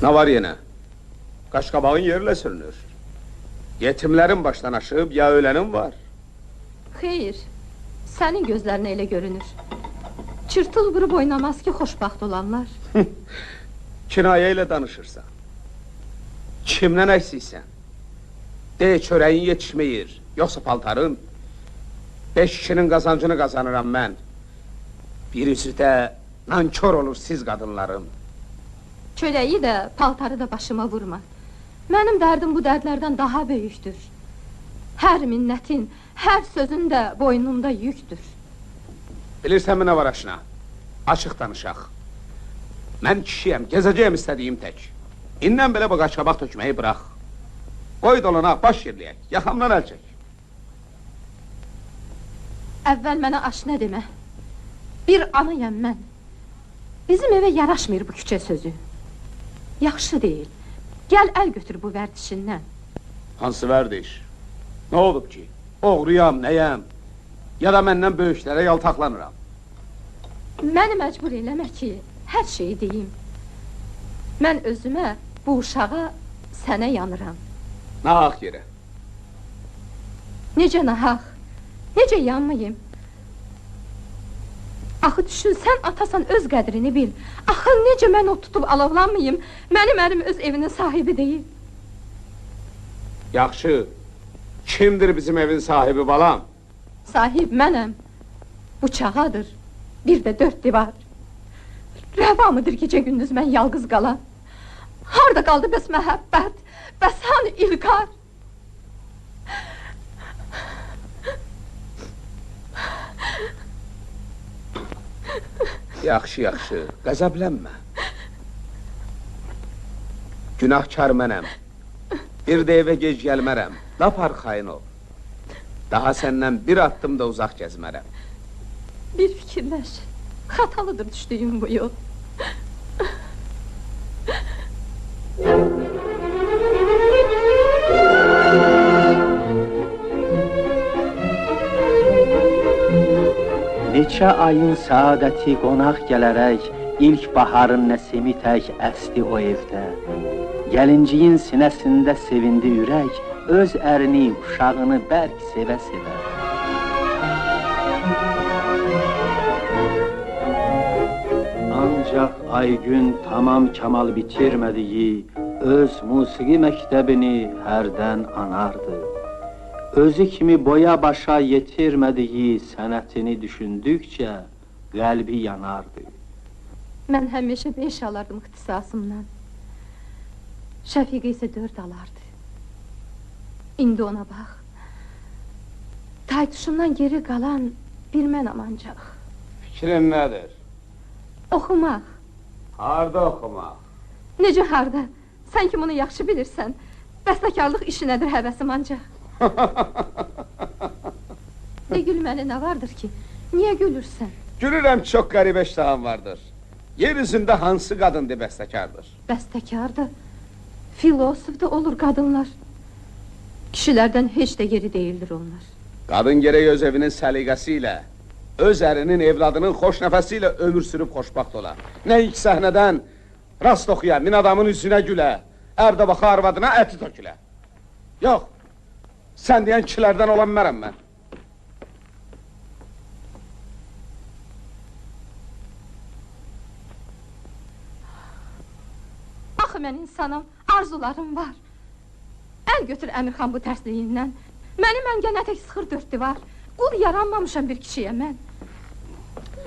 Ne var yine? Kaşkabağın yerle sürünür. Yetimlerin baştan aşıp ya ölenin var. Hayır, senin gözlerine elə görünür. Çırtıl vurup oynamaz ki xoşbaxt olanlar. Kinaye ile danışırsan. Kimden eksiksen? De çöreğin yetişmeyir, yoksa paltarın. 5 kişinin kazancını kazanıram ben. Birisi de nankör olur siz kadınların. Çöreği de, paltarı da başıma vurma. Benim derdim bu dərdlərdən daha böyükdür. Her minnetin, her sözün de boynumda yüktür. Bilirsen mi ne var aşına? Açık danışaq. Ben kişiyim, gezeceğim istediğim tek. İnden belə bu qaçqabaq tökmeyi bırak. Qoy dolana baş yerləyək, yaxamdan əl çək. Əvvəl mənə aşina demə. Bir anayam mən. Bizim evə yaraşmır bu küçə sözü. Yaxşı deyil. Gel el götür bu vərdişindən. Hansı vərdiş? Ne olub ki? Oğruyam, nəyəm? Ya da məndən böyüklərə yaltaqlanıram. Məni məcbur eləmə ki, hər şeyi deyim. Mən özümə, bu uşağa, sənə yanıram. Nahaq yerə. Necə nahaq? Necə yanmayım? Axı düşün, sən atasan öz qədrini bil. Axı necə mən o tutub alovlanmayım? Mənim ərim öz evinin sahibi deyil. Yaxşı. Kimdir bizim evin sahibi balam? Sahib mənəm. Bıçağadır. Bir də 4 divar. Rəva mıdır gecə gündüz mən yalqız qalan? Harda qaldı bəs məhəbbət? Bəs hani İlqar? Yaxşı, yaxşı, qəzəblənmə. Günahkar mənəm. Bir də evə gec gəlmərəm. Lap arxayın ol. Daha səndən bir addım da uzaq gəzmərəm. Bir fikirləş. Xatalıdır düşdüyüm bu yol. Neçə ayın saadəti qonaq gələrək, İlk baharın nəsimi tək əsdi o evdə. Gəlinciyin sinəsində sevindi ürək, öz ərini, uşağını bərk sevə-sevə. Ancaq Aygün tamam kamal bitirmədiyi, öz musiqi məktəbini hərdən anardı. Özü kimi boya başa yetirmədiyi sənətini düşündükcə qəlbi yanardı. Mən həmişə 5 alardım ixtisasımdan. Şəfiqə isə 4 alardı. İndi ona bax. Taytuşumdan geri qalan bir mənəm ancaq. Fikrin nədir? Oxumaq. Harda oxumaq? Necə harda? Sən ki bunu yaxşı bilirsən. Bəstəkarlıq işi nədir həvəsim ancaq. De gülməli nə vardır ki? Niyə gülürsən? Gülürəm ki, çox qəribə iştaham vardır. Yer üzündə hansı qadın bəstəkardır? Bəstəkardır. Filosof da olur qadınlar. Kişilərdən heç də geri deyildir onlar. Qadın gərək öz evinin səliqəsi ilə, öz ərinin, evladının xoş nəfəsi ilə ömür sürüb xoşbaxt ola. Nə ilk səhnədən rast oxuya, min adamın üzünə gülə, ərdə baxa arvadına əti tökülə. Yox, sən deyən kişilərdən olan mərəm mən. Axı mən insanım, arzularım var. Əl götür Əmirxan bu tərsliyindən. Məni məngənə tək sıxır 4 divar. Qul yaranmamışam bir kişiyə mən.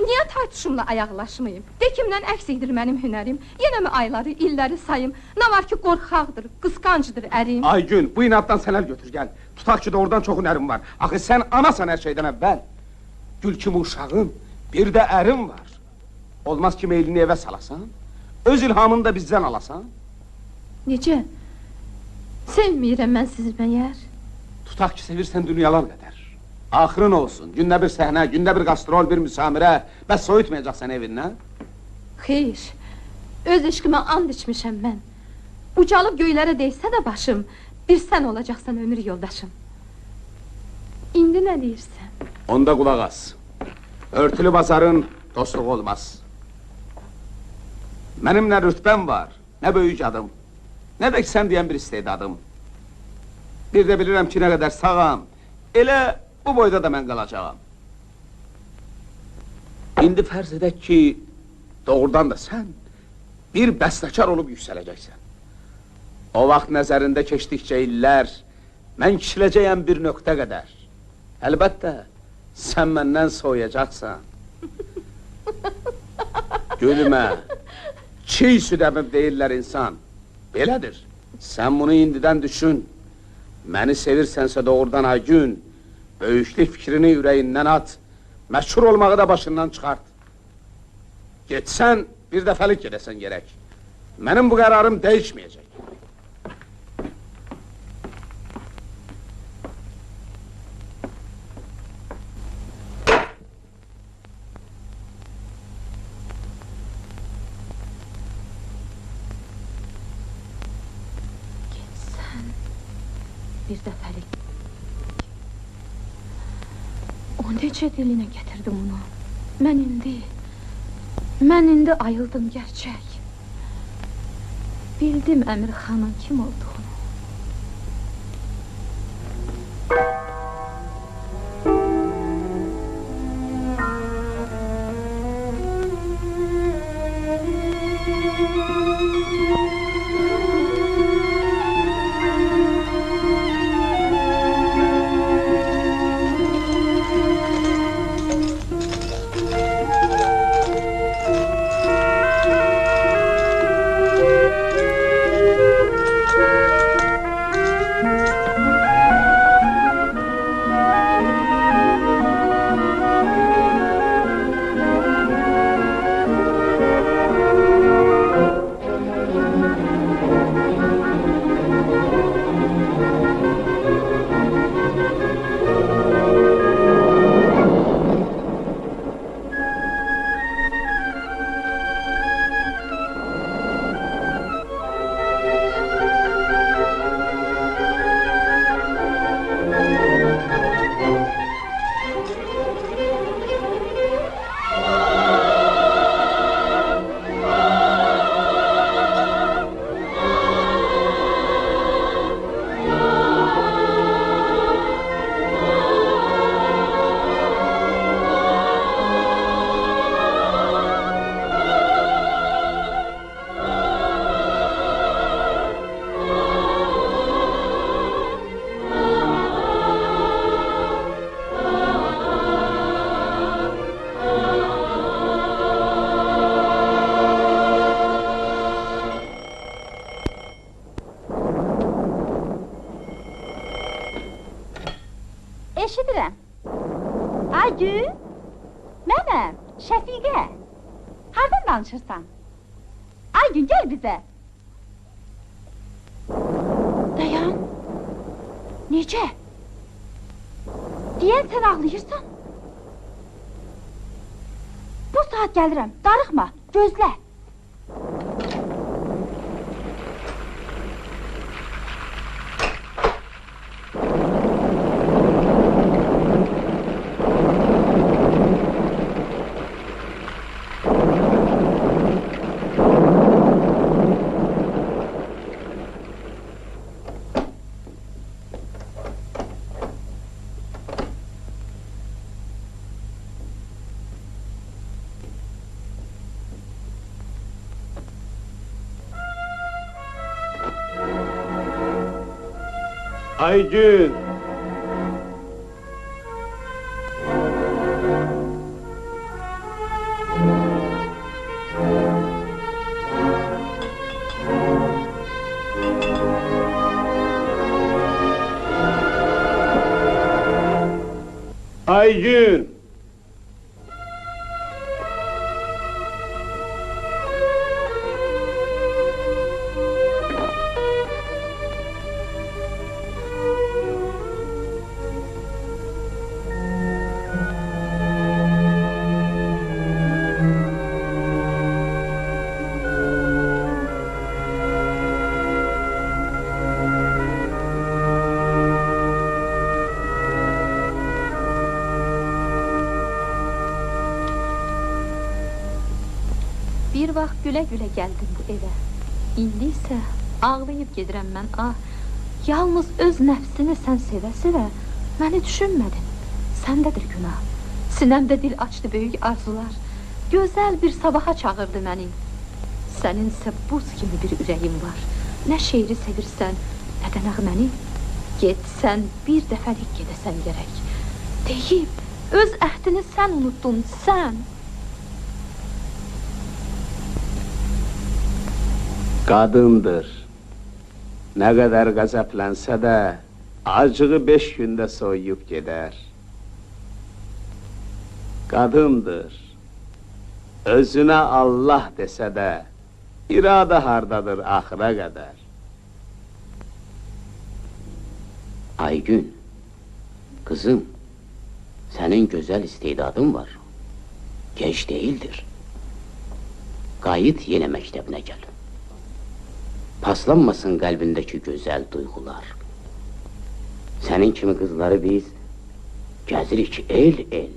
Niyə taytuşumla ayaqlaşmayım? De kimdən əksikdir mənim hünərim? Yenə mi ayları, illəri sayım? Nə var ki qorxaqdır, qısqancıdır ərim? Aygün, bu inatdan sən əl götür gəl. Tutaq ki doğrudan çoxun ərim var. Axı sən anasan hər şeydən əvvəl. Gül kimi uşağın, bir də ərim var. Olmaz ki meylini evə salasan, öz ilhamını da bizdən alasan. Necə? Sevməyirəm mən sizi məyər? Tutaq ki sevirsən dünyalar qədər. Axırın olsun, gündə bir səhnə, gündə bir qastrol, bir müsamirə. Bəs soyutmayacaqsan evindən? Xeyr, öz eşqimə and içmişəm mən. Ucalıb göylərə deysə də başım, bir sən olacaqsan ömür yoldaşım. İndi nə deyirsən? Onda qulaq as. Örtülü bazarın dostluğu olmaz. Mənim nə rütbəm var, nə böyük adım, nə də ki sən deyən bir istedadım. Bir də bilirəm ki, nə qədər sağam, elə bu boyda da mən qalacağam. İndi fərz edək ki, doğrudan da sən bir bəstəkar olub yüksələcəksən. O vaxt nəzərində keçdikcə illər, mən kişiləcəyəm bir nöqtə qədər. Əlbəttə, sən məndən soyacaqsan. Gülmə, çiy süd əmib deyirlər insan. Belədir, sən bunu indidən düşün. Məni sevirsənsə doğrudan ay gün, böyüklük fikrini ürəyindən at, məşhur olmağı da başından çıxart. Getsən, bir dəfəlik gedəsən gerək. Mənim bu qərarım dəyişməyəcək. Bir dəfəlik. O necə dilinə gətirdim onu? Mən indi ayıldım gerçək. Bildim Əmir xanın kim olduğunu. Eşidirəm. Aygün, mənəm, Şəfiqə. Hardan danışırsan? Aygün, gəl bizə. Dayan. Necə? Deyən sən ağlayırsan. Bu saat gəlirəm, darıxma, gözlə. Aygün! Aygün! Bir vaxt gülə-gülə gəldim bu evə. İndi isə ağlayıb gedirəm mən, ah. Yalnız öz nəfsini sən sevə-sevə məni düşünmədin. Səndədir günah. Sinəmdə dil açdı böyük arzular. Gözəl bir sabaha çağırdı məni. Səninsə buz kimi bir ürəyin var. Nə şeiri sevirsən, nə də nəğməni. Get sən bir dəfəlik gedəsən gərək. Deyib, öz əhdini sən unuttun, sən. Qadındır. Nə qədər qəzəblənsə də, acığı 5 gündə soyuyub gedər. Qadındır. Özünə Allah desə də, iradə hardadır axıra qədər. Aygün, kızım, senin güzel istedadın var. Geç değildir. Qayıt yine mektebine gel. Paslanmasın kalbindeki güzel duygular. Senin kimi kızları biz gezirik el.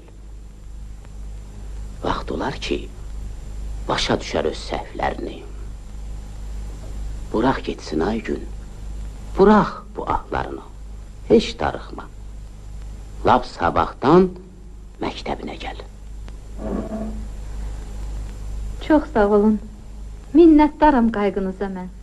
Vaxt olar ki, başa düşər öz səhvlərini. Bırak getsin Aygün, bırak bu ahlarını. Heç darıxma. Lap sabahdan məktəbinə gəl. Çox sağ olun. Minnətdaram qayğınıza mən.